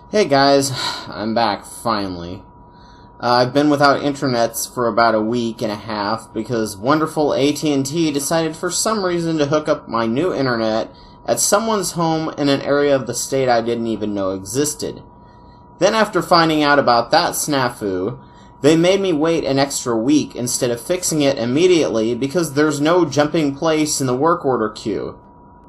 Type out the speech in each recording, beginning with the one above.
Hey guys, I'm back finally. I've been without internets for about a week and a half because wonderful AT&T decided for some reason to hook up my new internet at someone's home in an area of the state I didn't even know existed. Then after finding out about that snafu, they made me wait an extra week instead of fixing it immediately because there's no jumping place in the work order queue.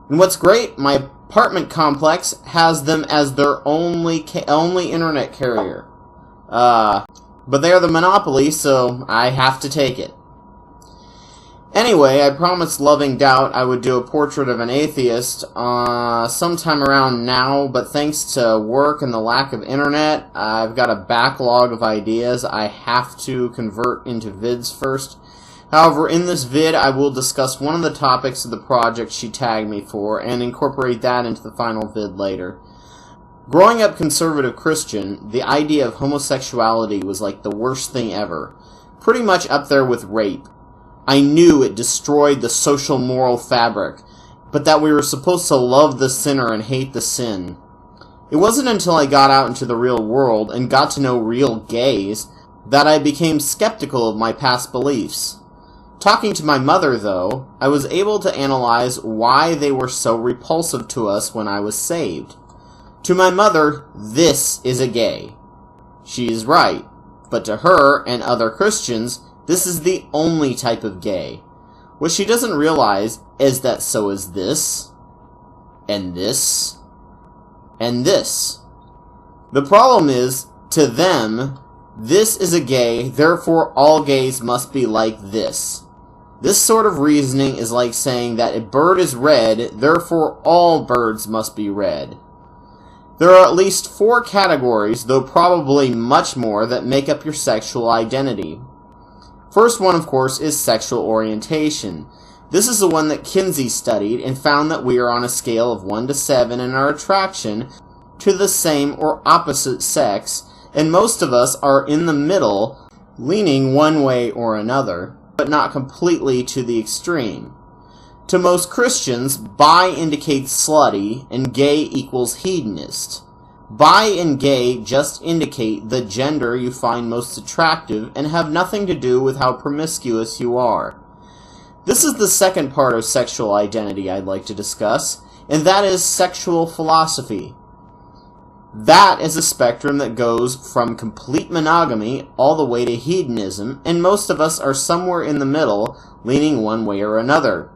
And what's great, my apartment complex has them as their only internet carrier. But they're the monopoly, so I have to take it. Anyway, I promised Loving Doubt I would do a portrait of an atheist sometime around now, but thanks to work and the lack of internet, I've got a backlog of ideas I have to convert into vids first. However, in this vid, I will discuss one of the topics of the project she tagged me for and incorporate that into the final vid later. Growing up conservative Christian, the idea of homosexuality was like the worst thing ever. Pretty much up there with rape. I knew it destroyed the social moral fabric, but that we were supposed to love the sinner and hate the sin. It wasn't until I got out into the real world and got to know real gays that I became skeptical of my past beliefs. Talking to my mother, though, I was able to analyze why they were so repulsive to us when I was saved. To my mother, this is a gay. She is right, but to her and other Christians, this is the only type of gay. What she doesn't realize is that so is this, and this, and this. The problem is, to them, this is a gay, therefore all gays must be like this. This sort of reasoning is like saying that a bird is red, therefore all birds must be red. There are at least 4 categories, though probably much more, that make up your sexual identity. First one, of course, is sexual orientation. This is the one that Kinsey studied and found that we are on a scale of 1 to 7 in our attraction to the same or opposite sex, and most of us are in the middle, leaning one way or another, but not completely to the extreme. To most Christians, bi indicates slutty, and gay equals hedonist. Bi and gay just indicate the gender you find most attractive and have nothing to do with how promiscuous you are. This is the second part of sexual identity I'd like to discuss, and that is sexual philosophy. That is a spectrum that goes from complete monogamy all the way to hedonism, and most of us are somewhere in the middle, leaning one way or another.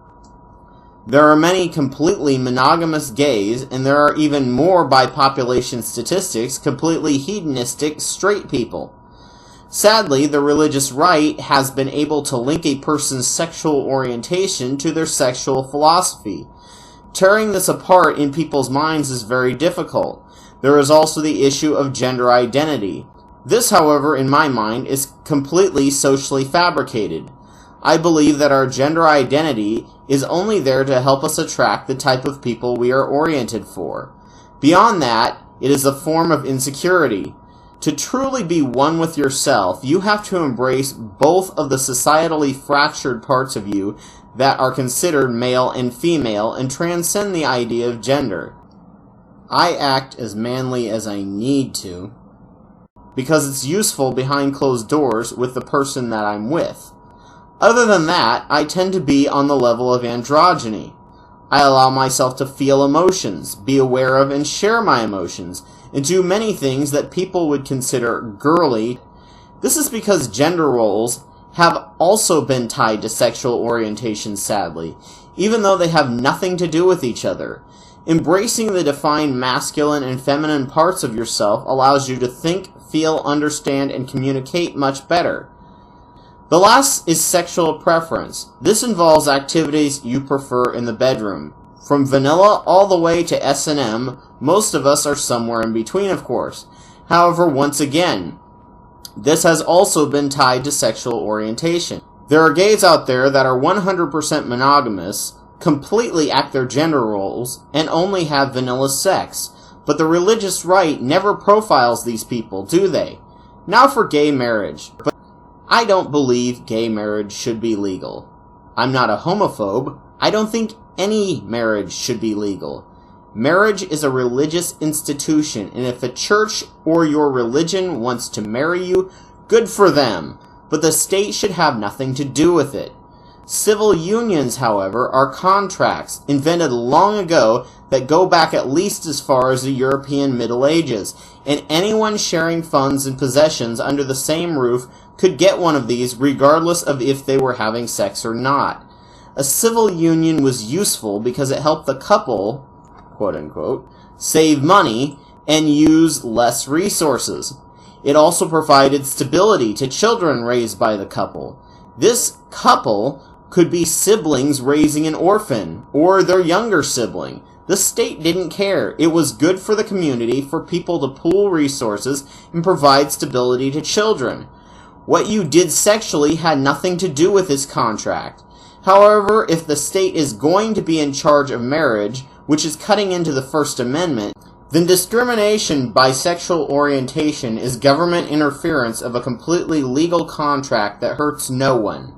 There are many completely monogamous gays, and there are even more by population statistics completely hedonistic straight people. Sadly, the religious right has been able to link a person's sexual orientation to their sexual philosophy. Tearing this apart in people's minds is very difficult. There is also the issue of gender identity. This, however, in my mind, is completely socially fabricated. I believe that our gender identity is only there to help us attract the type of people we are oriented for. Beyond that, it is a form of insecurity. To truly be one with yourself, you have to embrace both of the societally fractured parts of you that are considered male and female and transcend the idea of gender. I act as manly as I need to, because it's useful behind closed doors with the person that I'm with. Other than that, I tend to be on the level of androgyny. I allow myself to feel emotions, be aware of and share my emotions, and do many things that people would consider girly. This is because gender roles have also been tied to sexual orientation, sadly, even though they have nothing to do with each other. Embracing the defined masculine and feminine parts of yourself allows you to think, feel, understand, and communicate much better. The last is sexual preference. This involves activities you prefer in the bedroom. From vanilla all the way to S&M, most of us are somewhere in between, of course. However, once again, this has also been tied to sexual orientation. There are gays out there that are 100% monogamous, completely act their gender roles, and only have vanilla sex. But the religious right never profiles these people, do they? Now for gay marriage. But I don't believe gay marriage should be legal. I'm not a homophobe. I don't think any marriage should be legal. Marriage is a religious institution, and if a church or your religion wants to marry you, good for them, but the state should have nothing to do with it. Civil unions, however, are contracts invented long ago that go back at least as far as the European Middle Ages, and anyone sharing funds and possessions under the same roof could get one of these regardless of if they were having sex or not. A civil union was useful because it helped the couple, quote-unquote, save money and use less resources. It also provided stability to children raised by the couple. This couple could be siblings raising an orphan, or their younger sibling. The state didn't care. It was good for the community for people to pool resources and provide stability to children. What you did sexually had nothing to do with this contract. However, if the state is going to be in charge of marriage, which is cutting into the First Amendment, then discrimination by sexual orientation is government interference of a completely legal contract that hurts no one.